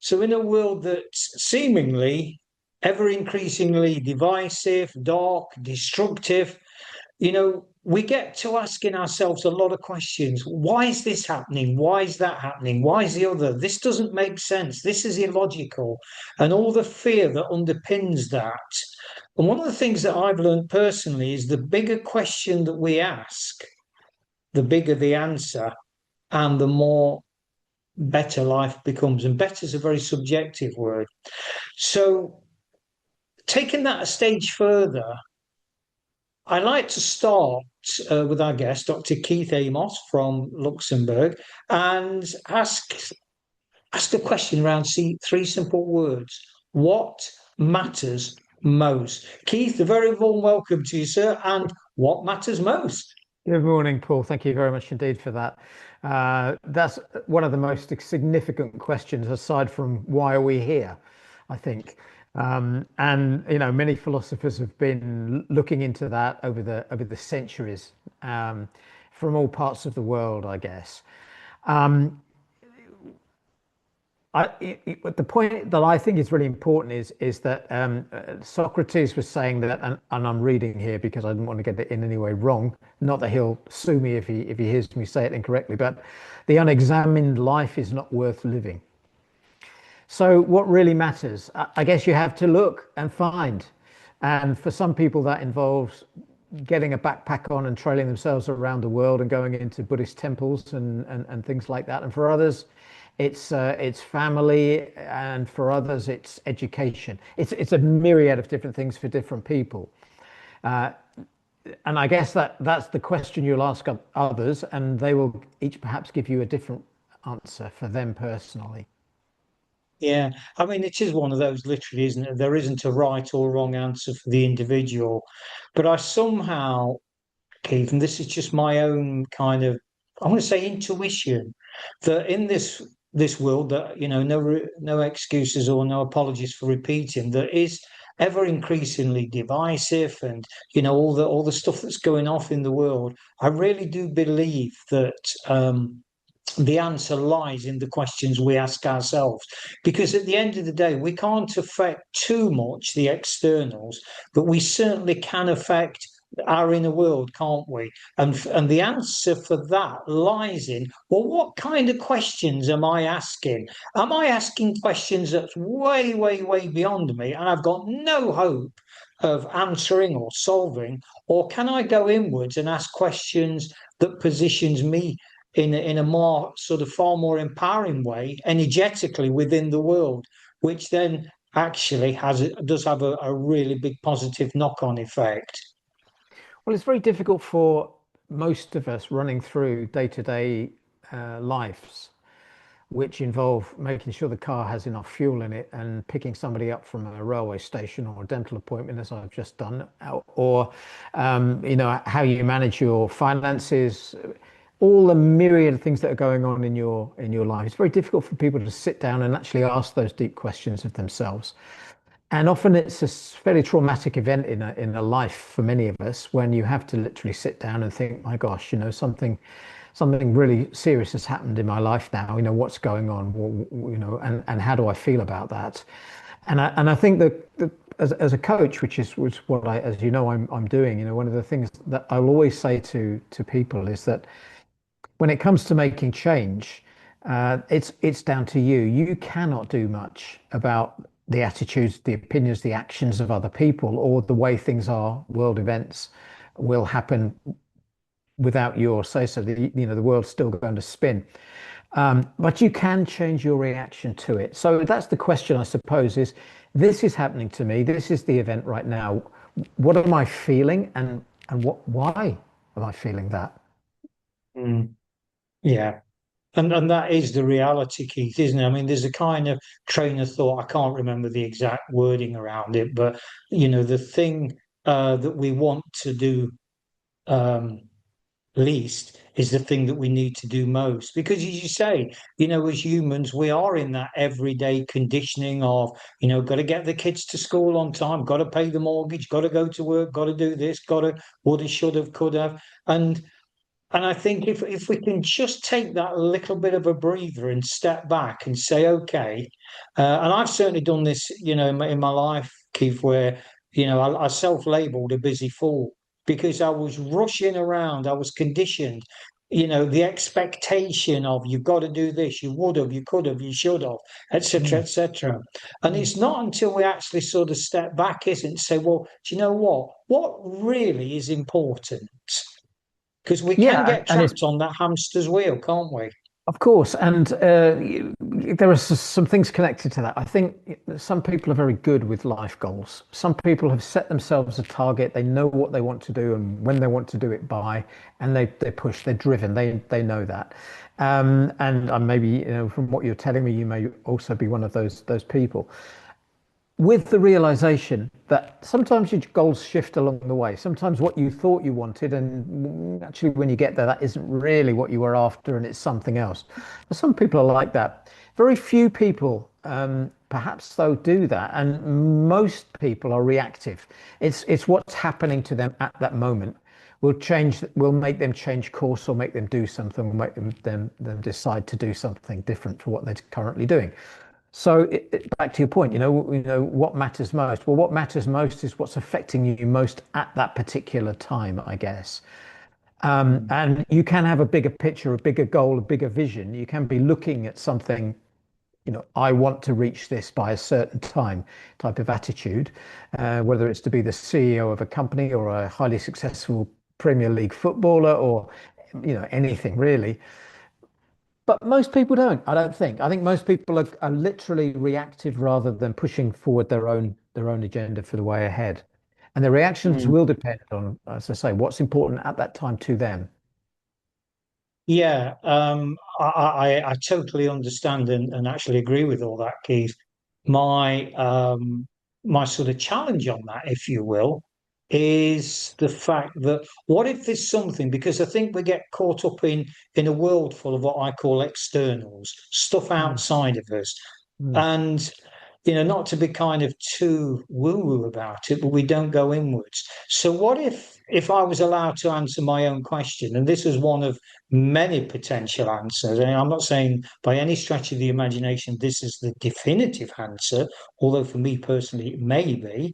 So in a world that's seemingly ever increasingly divisive, dark, destructive, we get to asking ourselves a lot of questions. Why is this happening? Why is that happening? Why is the other? This doesn't make sense. This is illogical. And all the fear that underpins that. And one of the things that I've learned personally is the bigger question that we ask, the bigger the answer, and the more better life becomes. And better is a very subjective word. So, taking that a stage further, I like to start with our guest, Dr. Keith Amoss from Luxembourg, and ask a question around three simple words. What matters most? Keith, a very warm welcome to you, sir. And what matters most? Good morning, Paul. Thank you very much indeed for that. That's one of the most significant questions, aside from why are we here, I think. And many philosophers have been looking into that over the centuries, from all parts of the world, I guess. Um, the point that I think is really important is that Socrates was saying that, and I'm reading here because I didn't want to get it in any way wrong. Not that he'll sue me if he hears me say it incorrectly, but the unexamined life is not worth living. So what really matters? I guess you have to look and find. And for some people, that involves getting a backpack on and trailing themselves around the world and going into Buddhist temples and things like that. And for others, it's family, and for others, it's education. It's a myriad of different things for different people. Uh, and I guess that's the question you'll ask others, and they will each perhaps give you a different answer for them personally. Yeah, I mean, it is one of those, literally, isn't it? There isn't a right or wrong answer for the individual. But I somehow, Keith, and this is just my own kind of, I want to say intuition, that in this world that, no excuses or no apologies for repeating, that is ever increasingly divisive, and all the stuff that's going off in the world. I really do believe that the answer lies in the questions we ask ourselves. Because at the end of the day, we can't affect too much the externals, but we certainly can affect our inner world, can't we? And the answer for that lies in, well, what kind of questions am I asking? Am I asking questions that's way, way, way beyond me, and I've got no hope of answering or solving? Or can I go inwards and ask questions that positions me in a more sort of far more empowering way, energetically within the world, which then actually does have a really big positive knock-on effect. Well, it's very difficult for most of us running through day-to-day lives, which involve making sure the car has enough fuel in it and picking somebody up from a railway station or a dental appointment, as I've just done, or how you manage your finances, all the myriad of things that are going on in your life. It's very difficult for people to sit down and actually ask those deep questions of themselves. And often it's a fairly traumatic event in a life for many of us, when you have to literally sit down and think, my gosh, something really serious has happened in my life now. What's going on? And how do I feel about that? And I think that as a coach, which is what as I'm doing. One of the things that I'll always say to people is that when it comes to making change, it's down to you. You cannot do much about the attitudes, the opinions, the actions of other people, or the way things are. World events will happen without your say so. The world's still going to spin, but you can change your reaction to it. So that's the question, I suppose, is this is happening to me. This is the event right now. What am I feeling, and why am I feeling that? Mm, yeah. And that is the reality, Keith, isn't it? I mean, there's a kind of train of thought. I can't remember the exact wording around it, but the thing that we want to do um, least is the thing that we need to do most. Because as you say, as humans, we are in that everyday conditioning of, got to get the kids to school on time, got to pay the mortgage, got to go to work, got to do this, got to, woulda, should have, could have. And And I think if we can just take that little bit of a breather and step back and say, okay, and I've certainly done this, in my life, Keith, where, I self-labeled a busy fool because I was rushing around. I was conditioned, the expectation of you've got to do this, you would have, you could have, you should have, etc., Mm, etc. And mm. it's not until we actually sort of step back, isn't it, say, well, do you know what? What really is important? Because we can Yeah, get and it's trapped on that hamster's wheel, can't we? of course, and there are some things connected to that. I think some people are very good with life goals. Some people have set themselves a target. They know what they want to do and when they want to do it by, and they push. They're driven. They know that. And maybe from what you're telling me, you may also be one of those people with the realization that sometimes your goals shift along the way. Sometimes what you thought you wanted, and actually, when you get there, that isn't really what you were after, and it's something else. But some people are like that. Very few people, perhaps, though, do that, and most people are reactive. It's what's happening to them at that moment will make them change course or make them do something, or make them decide to do something different for what they're currently doing. So back to your point, what matters most? Well, what matters most is what's affecting you most at that particular time, I guess. Mm. And you can have a bigger picture, a bigger goal, a bigger vision. You can be looking at something, I want to reach this by a certain time type of attitude, whether it's to be the CEO of a company or a highly successful Premier League footballer or, anything really. But most people don't, I don't think. I think most people are literally reactive rather than pushing forward their own agenda for the way ahead. And the reactions Mm. will depend on, as I say, what's important at that time to them. Yeah, I totally understand and actually agree with all that, Keith. My my sort of challenge on that, if you will, is the fact that what if there's something, because I think we get caught up in a world full of what I call externals, stuff Mm, outside of us. mm. And not to be kind of too woo-woo about it, but we don't go inwards. So what if I was allowed to answer my own question, and this is one of many potential answers, and I'm not saying by any stretch of the imagination this is the definitive answer, although for me personally it may be,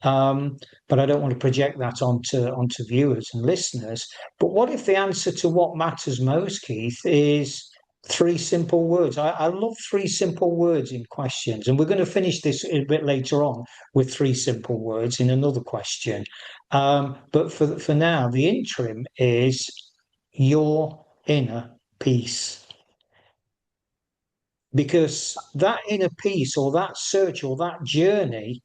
um, but I don't want to project that onto viewers and listeners. But what if the answer to what matters most, Keith, is three simple words? I love three simple words in questions, and we're going to finish this a bit later on with three simple words in another question. But for now, the interim is your inner peace, because that inner peace or that search or that journey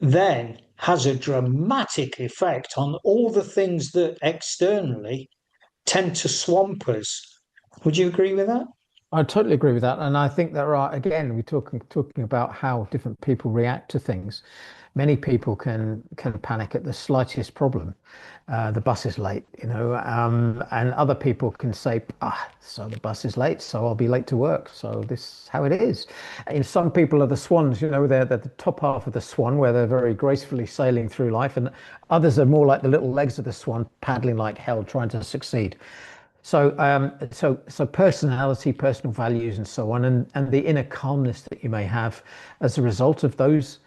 then has a dramatic effect on all the things that externally tend to swamp us. Would you agree with that? I totally agree with that. And I think there are, again, we're talking about how different people react to things. Many people can panic at the slightest problem. The bus is late, and other people can say, so the bus is late, so I'll be late to work. So this is how it is. And some people are the swans, they're the top half of the swan where they're very gracefully sailing through life, and others are more like the little legs of the swan paddling like hell, trying to succeed. So personality, personal values, and so on, and the inner calmness that you may have as a result of those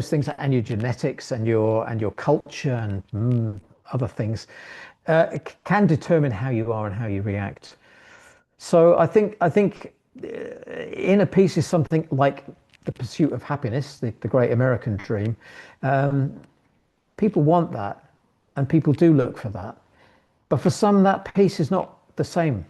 things, and your genetics and your culture and other things, can determine how you are and how you react. So I think inner peace is something like the pursuit of happiness, the great American dream. People want that, and people do look for that. But for some, that peace is not the same.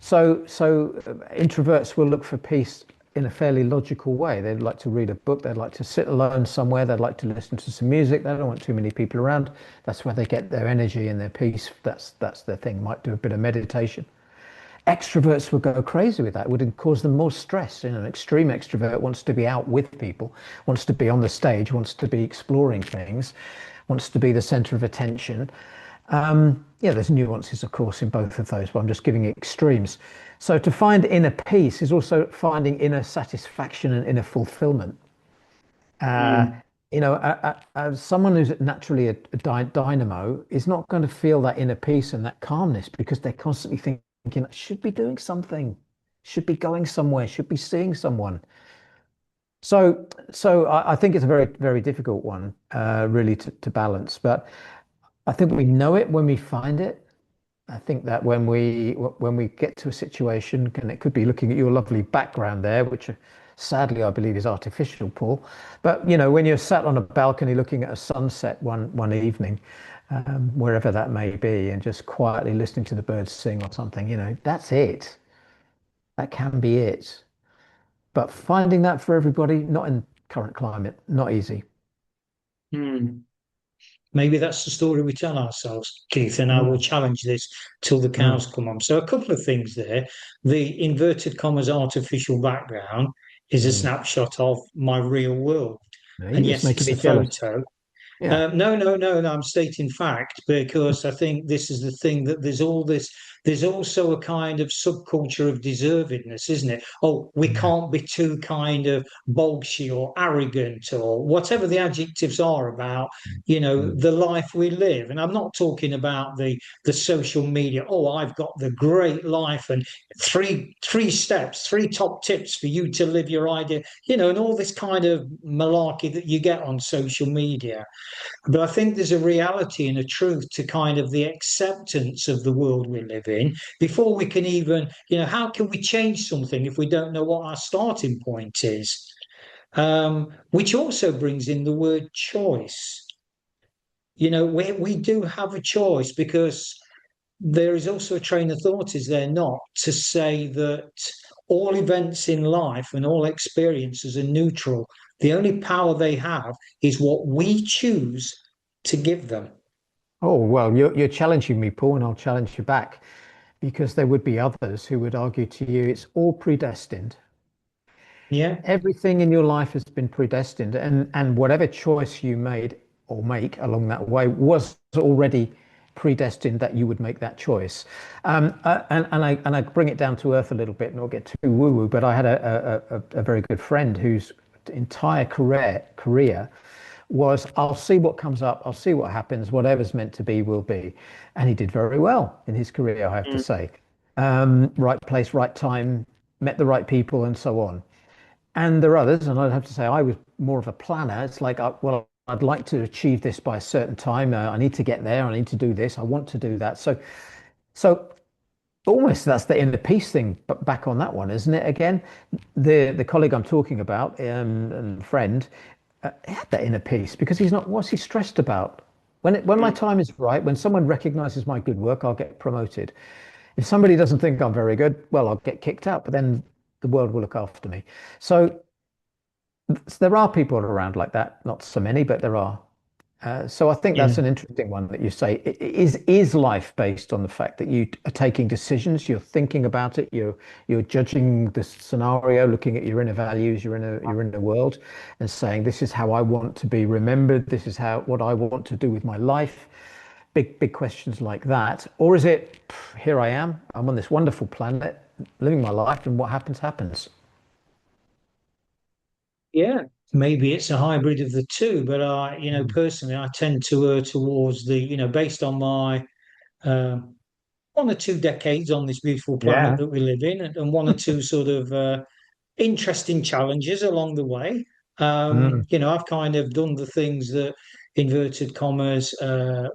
So introverts will look for peace in a fairly logical way. They'd like to read a book. They'd like to sit alone somewhere. They'd like to listen to some music. They don't want too many people around. That's where they get their energy and their peace. That's their thing. Might do a bit of meditation. Extroverts would go crazy with that. It would cause them more stress. An extreme extrovert wants to be out with people, wants to be on the stage, wants to be exploring things, wants to be the center of attention. Yeah, there's nuances, of course, in both of those, but I'm just giving extremes. So to find inner peace is also finding inner satisfaction and inner fulfillment. Mm. as someone who's naturally a dynamo is not going to feel that inner peace and that calmness because they're constantly thinking, should be doing something, should be going somewhere, should be seeing someone. So I think it's a very, very difficult one, really to balance. But I think we know it when we find it. I think that when we get to a situation, and it could be looking at your lovely background there, which sadly I believe is artificial, Paul. But when you're sat on a balcony looking at a sunset one evening, wherever that may be, and just quietly listening to the birds sing or something, that's it. That can be it. But finding that for everybody, not in current climate, not easy. Hmm. Maybe that's the story we tell ourselves, Keith, and I will Mm, challenge this till the mm, cows come home. So, a couple of things there. The inverted commas artificial background is a mm. snapshot of my real world. No, And you're just yes, making it's me the jealous. photo. Yeah. No, no, no, no. I'm stating fact because I think this is the thing that there's all this. There's also a kind of subculture of deservedness, isn't it? Oh, we Yeah. can't be too kind of bolshy or arrogant or whatever the adjectives are about, Mm. the life we live. And I'm not talking about the social media. Oh, I've got the great life and three steps, three top tips for you to live your idea, and all this kind of malarkey that you get on social media. But I think there's a reality and a truth to kind of the acceptance of the world we live in before we can even, how can we change something if we don't know what our starting point is? Which also brings in the word choice. We do have a choice because there is also a train of thought, is there not, to say that all events in life and all experiences are neutral. The only power they have is what we choose to give them. Oh, well, you're challenging me, Paul, and I'll challenge you back because there would be others who would argue to you it's all predestined. Yeah. Everything in your life has been predestined, and whatever choice you made or make along that way was already predestined that you would make that choice. And I bring it down to earth a little bit, and not get too woo-woo. But I had a very good friend whose entire career was I'll see what comes up, I'll see what happens, whatever's meant to be will be, and he did very well in his career, I have to Mm. say. Right place, right time, met the right people, and so on. And there are others, and I'd have to say I was more of a planner. It's like, well, I'd like to achieve this by a certain time. I need to get there. I need to do this. I want to do that. So almost that's the inner peace thing, but back on that one, isn't it? Again, the colleague I'm talking about, and friend, he had that inner peace because he's not. What's he stressed about? When my Mm. time is right, when someone recognizes my good work, I'll get promoted. If somebody doesn't think I'm very good, well, I'll get kicked out. But then the world will look after me. So there are people around like that, not so many, but there are. So I think Yeah. that's an interesting one that you say. Is life based on the fact that you are taking decisions, you're thinking about it, you're judging the scenario, looking at your inner values, your inner world, and saying, this is how I want to be remembered, this is what I want to do with my life. Big questions like that. Or is it, here I am, I'm on this wonderful planet, living my life, and what happens, happens. Yeah. Maybe it's a hybrid of the two, but Mm. personally, I tend to err towards based on my um, 1 or 2 decades on this beautiful planet Yeah. that we live in, and 1 or 2 sort of interesting challenges along the way. Mm. I've kind of done the things that inverted commas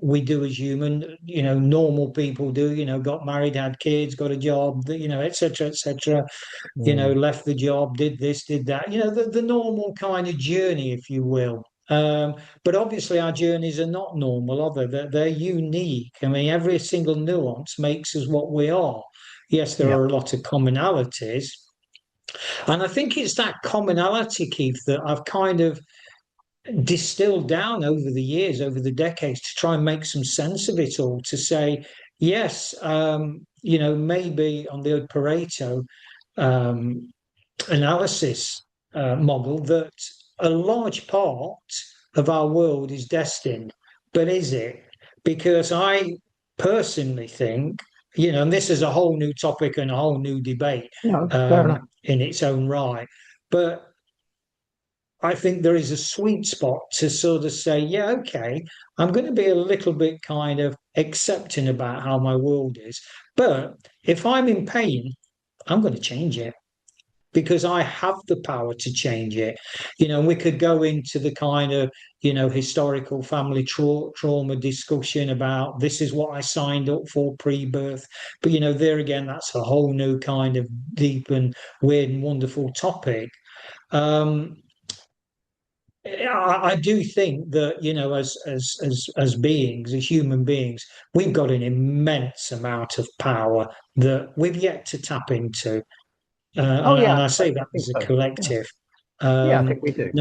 we do as human, normal people do, got married, had kids, got a job, etc., etc., Mm. left the job, did this, did that, the normal kind of journey, if you will. But obviously, our journeys are not normal, are they? They're unique. I mean, every single nuance makes us what we are. Yes, there Yeah. are a lot of commonalities, and I think it's that commonality, Keith, that I've kind of distilled down over the years, over the decades, to try and make some sense of it all. To say, yes, maybe on the Pareto um, analysis model, that a large part of our world is destined. But is it? Because I personally think, and this is a whole new topic and a whole new debate No, fair enough. in its own right. But I think there is a sweet spot to sort of say, yeah, okay, I'm going to be a little bit kind of accepting about how my world is. But if I'm in pain, I'm going to change it because I have the power to change it. We could go into the kind of, historical family trauma discussion about this is what I signed up for pre-birth. But, there again, that's a whole new kind of deep and weird and wonderful topic. Um, I do think that as beings, as human beings, we've got an immense amount of power that we've yet to tap into, Oh and yeah, I I say that think as a so. Yeah, collective. yeah, I Um, think we do.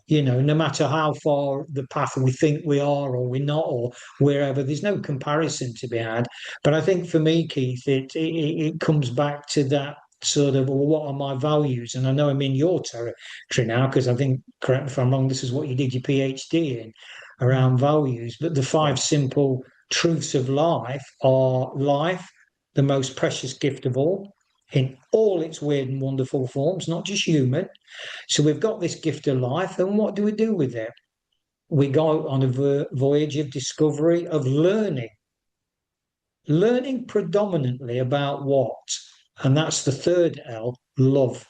no, no matter how far the path we think we are or we're not or wherever, there's no comparison to be had. But I think for me, Keith, it comes back to that sort of, well, what are my values? And I know I'm in your territory now because I think, correct me if I'm wrong, this is what you did your PhD in around values. But the Yeah. five simple truths of life are life, the most precious gift of all, in all its weird and wonderful forms, not just human. So we've got this gift of life, and what do we do with it? We go on a voyage of discovery, of learning predominantly about what? And that's the third L, love.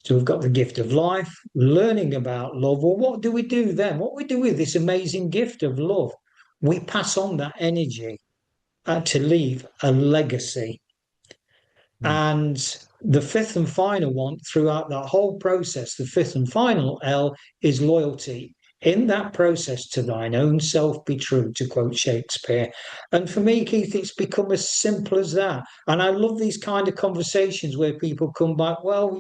So we've got the gift of life, learning about love. Well, what do we do then? What we do with this amazing gift of love? We pass on that energy to leave a legacy. Mm. And the fifth and final one throughout that whole process, the fifth and final L is loyalty. In that process, to thine own self be true, to quote Shakespeare. And for me, Keith, it's become as simple as that. And I love these kind of conversations where people come back, well,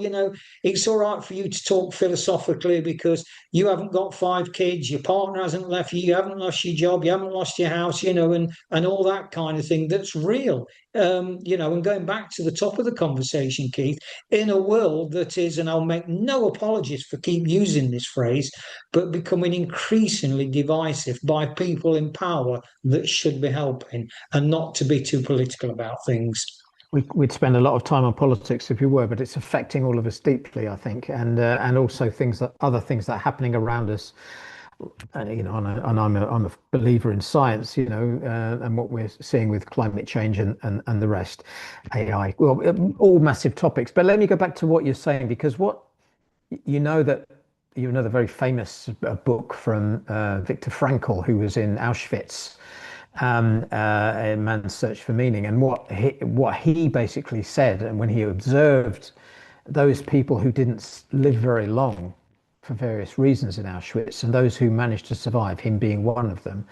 it's all right for you to talk philosophically because you haven't got five kids, your partner hasn't left you, you haven't lost your job, you haven't lost your house, and all that kind of thing that's real. And going back to the top of the conversation, Keith, in a world that is, and I'll make no apologies for keep using this phrase, but becoming increasingly divisive by people in power that should be helping and not to be too political about things. We'd spend a lot of time on politics if we were, but it's affecting all of us deeply, I think, and also other things that are happening around us. And I'm a believer in science, and what we're seeing with climate change and the rest, AI, well, all massive topics. But let me go back to what you're saying, because that the very famous book from Viktor Frankl, who was in Auschwitz, A Man's Search for Meaning, and what he basically said, and when he observed those people who didn't live very long for various reasons in Auschwitz, and those who managed to survive, him being one of them,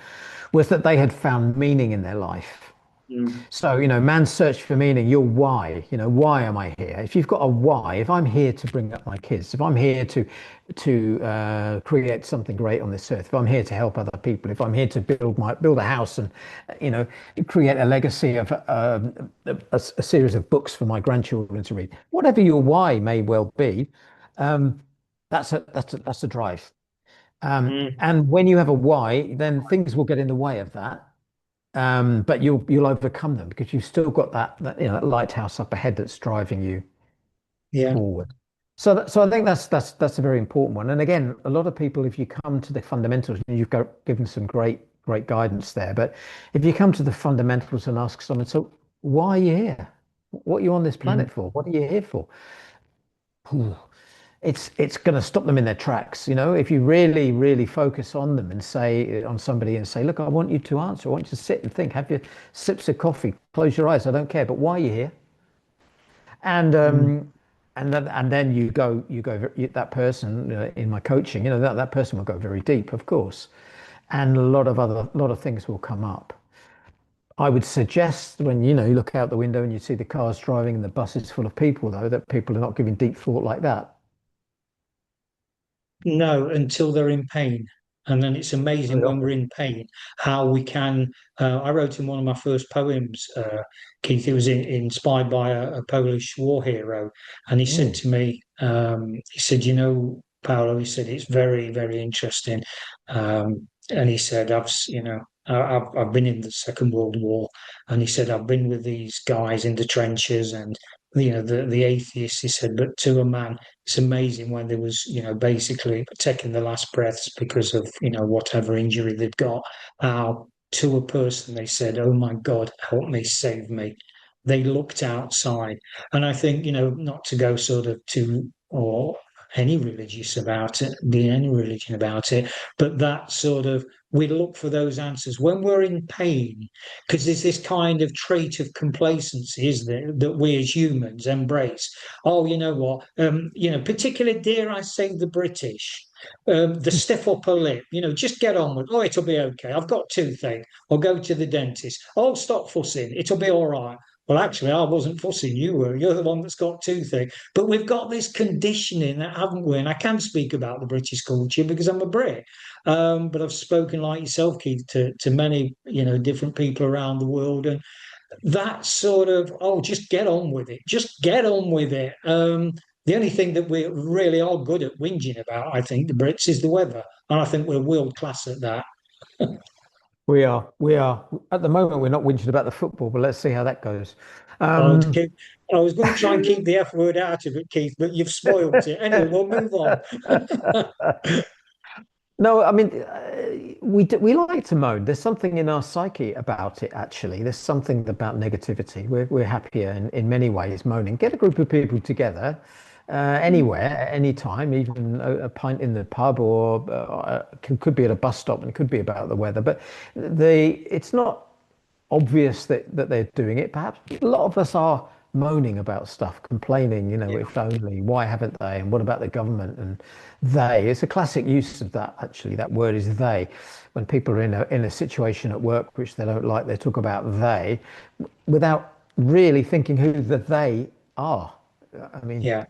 was that they had found meaning in their life. Mm. So, man's search for meaning, your why, why am I here? If you've got a why, if I'm here to bring up my kids, if I'm here to create something great on this earth, if I'm here to help other people, if I'm here to build a house and, you know, create a legacy of a series of books for my grandchildren to read, whatever your why may well be, um, that's a drive. Mm. And when you have a why, then things will get in the way of that, but you'll overcome them because you've still got that lighthouse up ahead that's driving you Yeah. forward. So I think that's a very important one. And again, a lot of people, if you come to the fundamentals, and you've given some great guidance there, but if you come to the fundamentals and ask someone, so why are you here? What are you on this Mm. planet for? What are you here for? Ooh, it's going to stop them in their tracks. If you really focus on them and say on somebody and say, look, I want you to answer. I want you to sit and think, have your sips of coffee, close your eyes. I don't care, but why are you here? And Mm. then that person in my coaching, that person will go very deep, of course, and a lot of things will come up. I would suggest when you look out the window and you see the cars driving and the buses full of people, though, that people are not giving deep thought like that. No, until they're in pain. And then it's amazing Very when we're often. in pain how we can. I wrote in one of my first poems, Keith, it was inspired by a Polish war hero. And he said Mm. to me, he said, Paolo, he said, it's very, very interesting. And he said, I've been in the Second World War. And he said, I've been with these guys in the trenches and the atheists, he said, but to a man, it's amazing when there was, basically taking the last breaths because of, whatever injury they'd got, how to a person they said, "Oh my God, help me, save me." They looked outside. And I think, not to go sort of to, or any religious about it, be any religion about it, but that sort of, we look for those answers when we're in pain, because there's this kind of trait of complacency, isn't there, that we as humans embrace. Oh, you know what? Particularly, dare I say, the British. The stiff upper lip, just get on with. Oh, it'll be okay. I've got toothache. I'll go to the dentist. Oh, stop fussing. It'll be all right. Well, actually, I wasn't fussing. You were. You're the one that's got toothache. But we've got this conditioning, haven't we? And I can speak about the British culture because I'm a Brit. But I've spoken, like yourself, Keith, to many, different people around the world, and that sort of, oh, just get on with it. Just get on with it. The only thing that we really are good at whinging about, I think, the Brits, is the weather, and I think we're world class at that. We are. We are. At the moment, we're not whinging about the football, but let's see how that goes. Oh, Um, I was going to try and keep the F word out of it, Keith, but you've spoiled it. Anyway, we'll move on. No, I mean, we like to moan. There's something in our psyche about it, actually. There's something about negativity. We're happier in many ways moaning. Get a group of people together, anywhere, at any time, even a pint in the pub, or could be at a bus stop, and it could be about the weather. But it's not obvious that they're doing it. Perhaps a lot of us are moaning about stuff, complaining, Yeah, if only, why haven't they? And what about the government? And they, it's a classic use of that, actually. That word is they. When people are in a situation at work which they don't like, they talk about they without really thinking who the they are. I mean, yeah,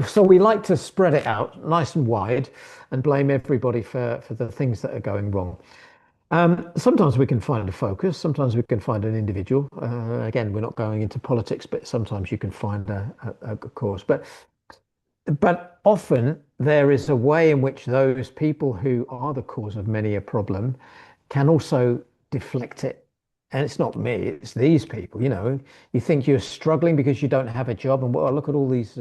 so we like to spread it out nice and wide and blame everybody for the things that are going wrong. Sometimes we can find a focus, sometimes we can find an individual. Again, we're not going into politics, but sometimes you can find a cause. But often there is a way in which those people who are the cause of many a problem can also deflect it. And it's not me, it's these people. You think you're struggling because you don't have a job, and well, look at all these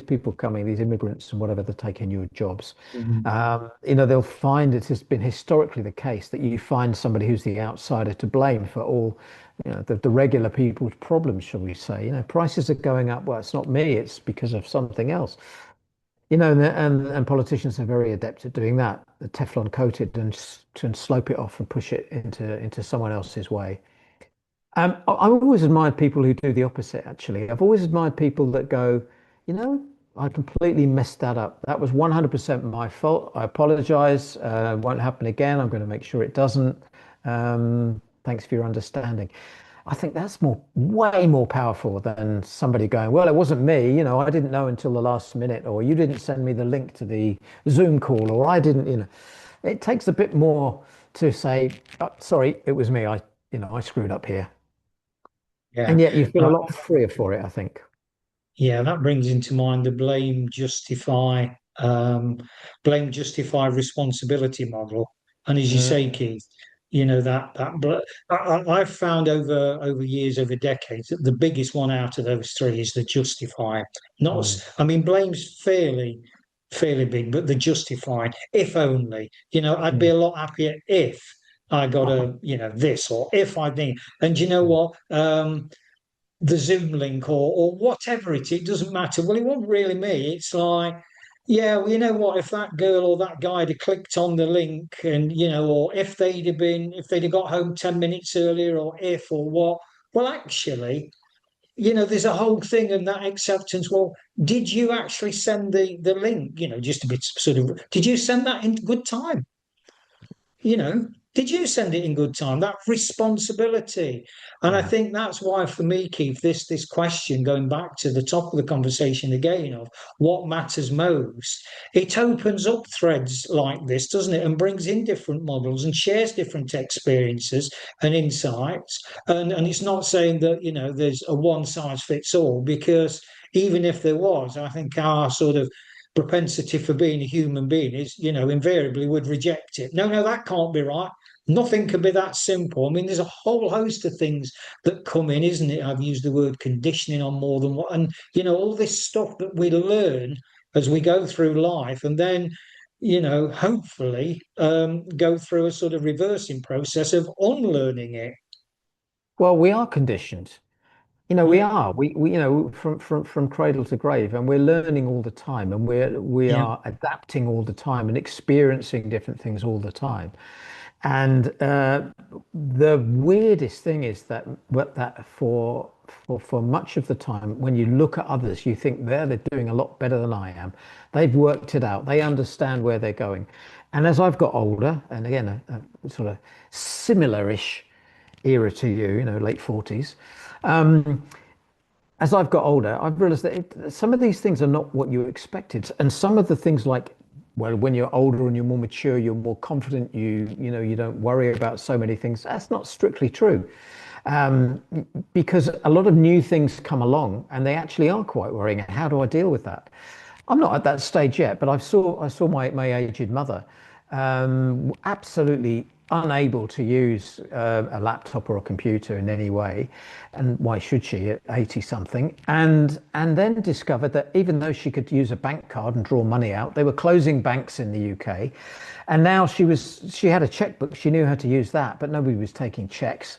people coming, these immigrants and whatever, they're taking your jobs. mhm, They'll find it has been historically the case that you find somebody who's the outsider to blame for all, the regular people's problems, shall we say. Prices are going up. Well, it's not me, it's because of something else. And politicians are very adept at doing that. The Teflon coated and slope it off and push it into someone else's way. I've always admired people who do the opposite, actually. I've always admired people that go, you know, I completely messed that up. That was 100% my fault. I apologize. Won't happen again. I'm going to make sure it doesn't. Thanks for your understanding. I think that's way more powerful than somebody going, well, it wasn't me. I didn't know until the last minute, or you didn't send me the link to the Zoom call, or I didn't. It takes a bit more to say, oh, sorry, it was me. I screwed up here. yeah. And yet you feel a Uh, lot freer for it, I think. Yeah, that brings into mind the um, blame, justify, responsibility model. And as you say, Mm, Keith, I've found over years, over decades, that the biggest one out of those three is the justify. Not, mm, I mean, blame's fairly big, but the justified. If only, I'd be mm. a lot happier if I got Oh, this, or if I think. And you know mm, what? The Zoom link, or whatever it doesn't matter. Well, it wasn't really me. It's like, yeah, well, you know what? If that girl or that guy had clicked on the link, and or if they'd have got home 10 minutes earlier, or if or what. Well, actually, there's a whole thing in that acceptance. Well, did you actually send the link? Just a bit sort of. Did you send that in good time? you know, did you send it in good time? That responsibility. And I yeah. think that's why, for me, Keith, this question, going back to the top of the conversation again, of what matters most, it opens up threads like this, doesn't it? And brings in different models and shares different experiences and insights. And it's not saying that, there's a one size fits all, because even if there was, I think our sort of propensity for being a human being is, invariably would reject it. No, no, that can't be right. Nothing can be that simple. I mean, there's a whole host of things that come in, isn't it? I've used the word conditioning on more than one, and all this stuff that we learn as we go through life, and then hopefully go through a sort of reversing process of unlearning it. Well, we are conditioned. We Yeah, are. We from cradle to grave, and we're learning all the time, and we yeah, are adapting all the time and experiencing different things all the time. And the weirdest thing is that for much of the time, when you look at others, you think they're doing a lot better than I am. They've worked it out. They understand where they're going. And as I've got older, and again, a sort of similar-ish era to you, late 40s. As I've got older, I've realized that some of these things are not what you expected. And some of the things like, well, when you're older and you're more mature, you're more confident, you don't worry about so many things. That's not strictly true. Um, because a lot of new things come along and they actually are quite worrying. How do I deal with that? I'm not at that stage yet, but I saw my aged mother absolutely unable to use a laptop or a computer in any way, and why should she at 80 something? And then discovered that even though she could use a bank card and draw money out, they were closing banks in the UK, and now she had a checkbook, she knew how to use that, but nobody was taking checks.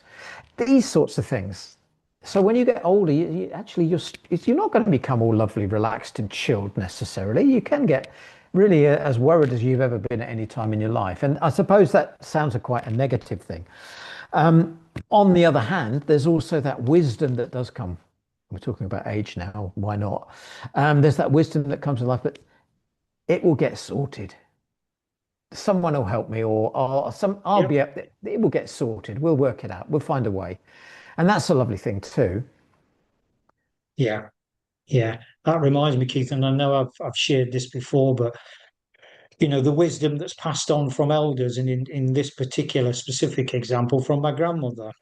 These sorts of things. So when you get older, you're not going to become all lovely, relaxed, and chilled necessarily. You can get really as worried as you've ever been at any time in your life. And I suppose that sounds quite a negative thing. On the other hand, there's also that wisdom that does come. We're talking about age now. Why not? There's that wisdom that comes in life, but it will get sorted. Someone will help me, or I'll yeah, be. It will get sorted. We'll work it out. We'll find a way, and that's a lovely thing too. yeah, yeah. That reminds me, Keith, and I know I've shared this before, but the wisdom that's passed on from elders, and in this particular specific example, from my grandmother.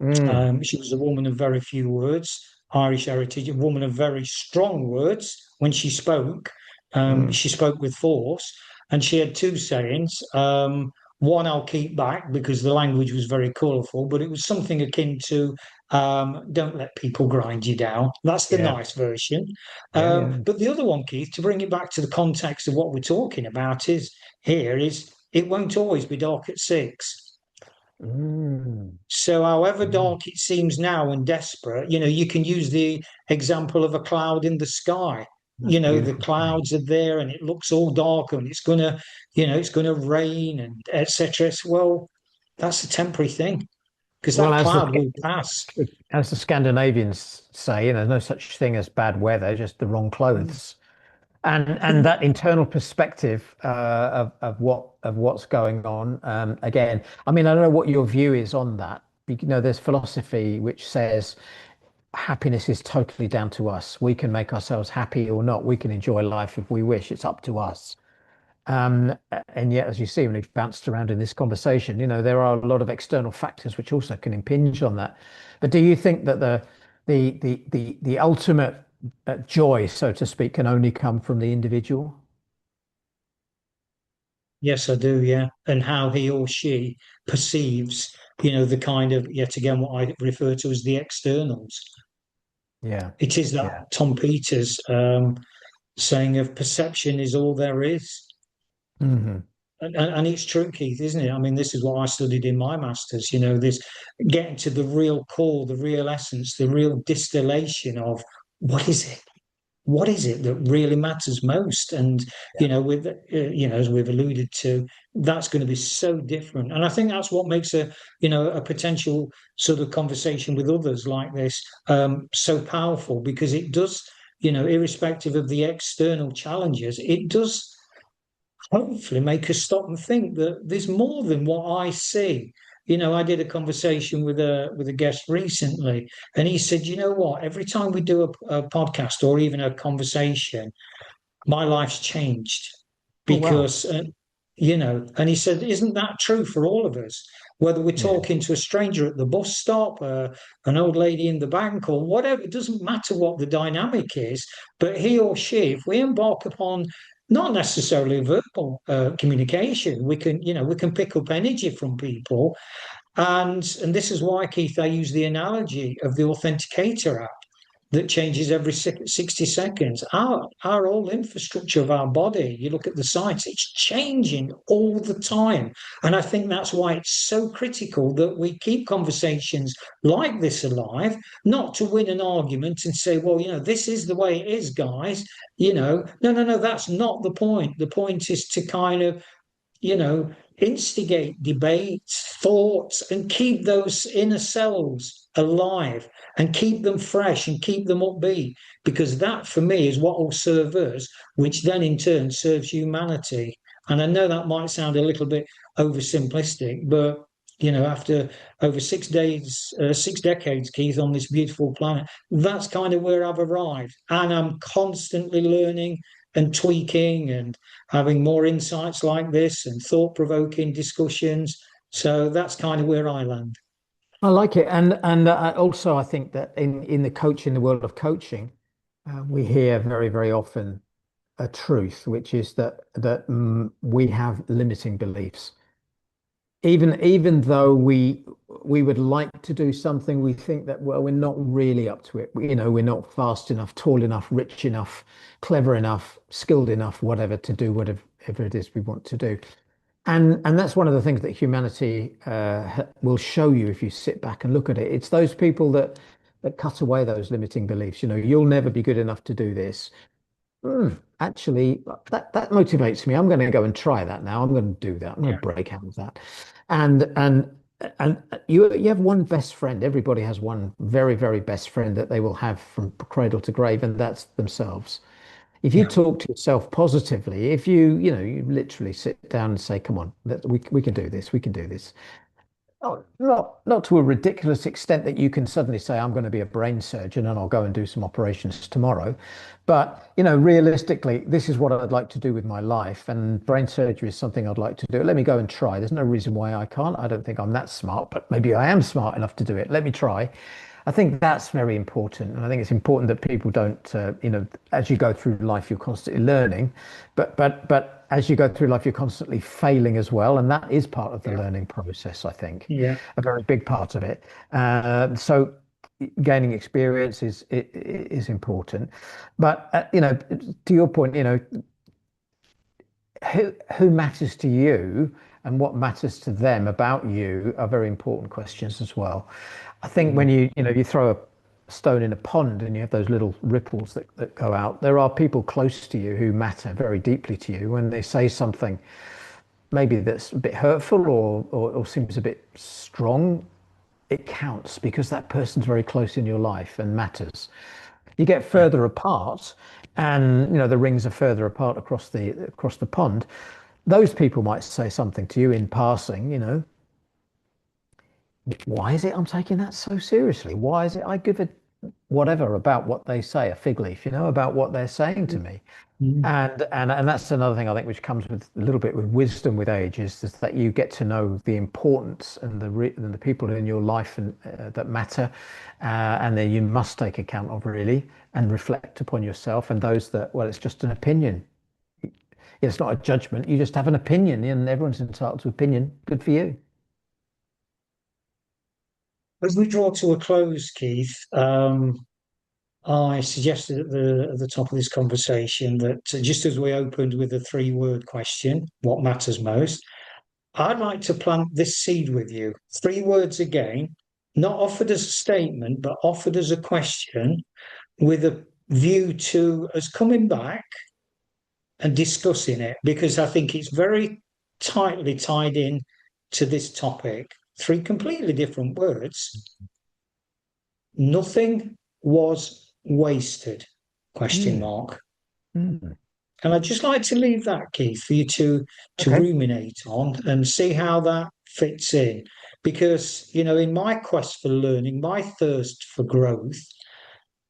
Mm, She was a woman of very few words, Irish heritage, a woman of very strong words. When she spoke, mm, she spoke with force, and she had two sayings. One I'll keep back because the language was very colourful, but it was something akin to don't let people grind you down. That's the yeah, nice version. yeah, yeah. But the other one, Keith, to bring it back to the context of what we're talking about, is it won't always be dark at 6. Mm, So, however mm, dark it seems now and desperate, you can use the example of a cloud in the sky. that's The beautiful saying. clouds are there and it looks all dark and it's gonna rain and etc. Well, that's a temporary thing because Well, that cloud will pass. as the Scandinavians say, there's no such thing as bad weather, just the wrong clothes. And that internal perspective of what's going on. Again, I mean, I don't know what your view is on that. There's philosophy which says happiness is totally down to us. We can make ourselves happy or not. We can enjoy life if we wish. It's up to us. And yet, as you see, when we've bounced around in this conversation, there are a lot of external factors which also can impinge on that. But do you think that the ultimate joy, so to speak, can only come from the individual? Yes, I do. Yeah, and how he or she perceives, the kind of yet again what I refer to as the externals. Yeah, It is that yeah. Tom Peters saying of perception is all there is. Hmm. And it's true, Keith, isn't it? I mean, this is what I studied in my masters, this getting to the real core, the real essence, the real distillation of what is it? What is it that really matters most? And, Yeah. as we've alluded to, that's going to be so different. And I think that's what makes a potential sort of conversation with others like this so powerful because it does, irrespective of the external challenges, it does hopefully make us stop and think that there's more than what I see. I did a conversation with a guest recently, and he said, "You know what? Every time we do a podcast or even a conversation, my life's changed Oh, wow. because, And he said, "Isn't that true for all of us? Whether we're Yeah. talking to a stranger at the bus stop, an old lady in the bank, or whatever, it doesn't matter what the dynamic is. But he or she, if we embark upon not necessarily verbal communication. We can, we can pick up energy from people, and this is why, Keith, I use the analogy of the authenticator app that changes every 60 seconds. Our whole infrastructure of our body, you look at the science, it's changing all the time. And I think that's why it's so critical that we keep conversations like this alive, not to win an argument and say, well, this is the way it is, guys. No, no, no, that's not the point. The point is to kind of instigate debates, thoughts, and keep those inner selves alive and keep them fresh and keep them upbeat. Because that, for me, is what will serve us, which then in turn serves humanity. And I know that might sound a little bit oversimplistic, but after over 6 days, 6 decades, Keith, on this beautiful planet, that's kind of where I've arrived. And I'm constantly learning and tweaking and having more insights like this and thought-provoking discussions. So that's kind of where I land. I like it, and also I think that in the coaching, the world of coaching, we hear very very often a truth, which is that we have limiting beliefs. Even though we would like to do something, we think that, well, we're not really up to it. We're not fast enough, tall enough, rich enough, clever enough, skilled enough, whatever, to do whatever it is we want to do. And that's one of the things that humanity will show you if you sit back and look at it. It's those people that cut away those limiting beliefs. You'll never be good enough to do this. Actually, that motivates me. I'm going to go and try that now. I'm going to do that. I'm going Yeah. to break out of that. And you have one best friend. Everybody has one very, very best friend that they will have from cradle to grave, and that's themselves. If you Yeah. talk to yourself positively, if you literally sit down and say, "Come on, we can do this. We can do this." Oh, not to a ridiculous extent that you can suddenly say, I'm going to be a brain surgeon and I'll go and do some operations tomorrow. But, realistically, this is what I'd like to do with my life. And brain surgery is something I'd like to do. Let me go and try. There's no reason why I can't. I don't think I'm that smart, but maybe I am smart enough to do it. Let me try. I think that's very important. And I think it's important that people don't, as you go through life, you're constantly learning, but as you go through life, you're constantly failing as well. And that is part of the Yeah. learning process, I think, Yeah. a very big part of it. So gaining experience is important. But, to your point, who matters to you and what matters to them about you are very important questions as well. I think when you throw a stone in a pond and you have those little ripples that go out, there are people close to you who matter very deeply to you. When they say something maybe that's a bit hurtful or seems a bit strong, it counts because that person's very close in your life and matters. You get Yeah. further apart, and the rings are further apart across the pond. Those people might say something to you in passing, why is it I'm taking that so seriously? Why is it I give a whatever about what they say, a fig leaf, about what they're saying to me? Mm. And that's another thing I think which comes with a little bit with wisdom with age is that you get to know the importance and the people in your life and that matter, and then you must take account of really and reflect upon yourself and those that, well, it's just an opinion. It's not a judgment. You just have an opinion, and everyone's entitled to opinion. Good for you. As we draw to a close, Keith, I suggested at the top of this conversation that just as we opened with a three-word question, what matters most, I'd like to plant this seed with you. 3 words again, not offered as a statement, but offered as a question with a view to us coming back and discussing it, because I think it's very tightly tied in to this topic. 3 completely different words. Nothing was wasted, question Mm, mark. mm. And I'd just like to leave that, Keith, for you to Okay. ruminate on and see how that fits in. Because, in my quest for learning, my thirst for growth,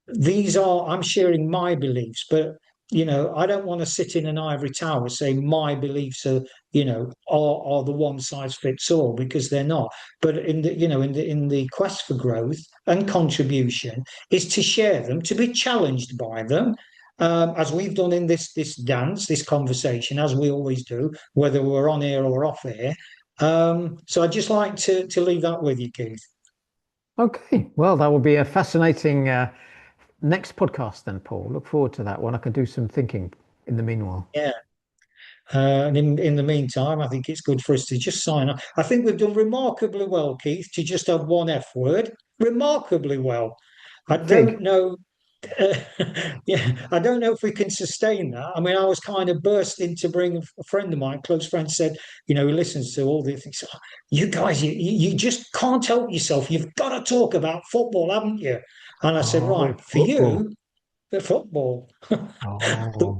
I'm sharing my beliefs, but, I don't want to sit in an ivory tower saying my beliefs are the one size fits all, because they're not. But in the quest for growth and contribution is to share them, to be challenged by them, as we've done in this conversation, as we always do, whether we're on air or off air. So I'd just like to leave that with you, Keith. Okay, well, that will be a fascinating next podcast then, Paul. Look forward to that one. I can do some thinking in the meanwhile. Yeah. And in the meantime, I think it's good for us to just sign off. I think we've done remarkably well, Keith, to just have one F word. Remarkably well. I don't Fig. know. Uh, yeah, I don't know if we can sustain that. I mean, I was kind of bursting to bring a friend of mine, close friend, said, he listens to all these things. "Oh, you guys, you just can't help yourself. You've got to talk about football, haven't you?" And I said, Oh, right, for football. you, the football. the, Oh.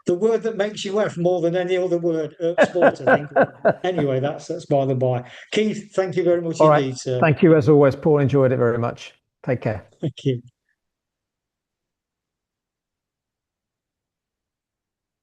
the word that makes you F more than any other word, sport, I think. But anyway, that's by the by. Keith, thank you very much All right. indeed, sir. Thank you as always, Paul. Enjoyed it very much. Take care. Thank you.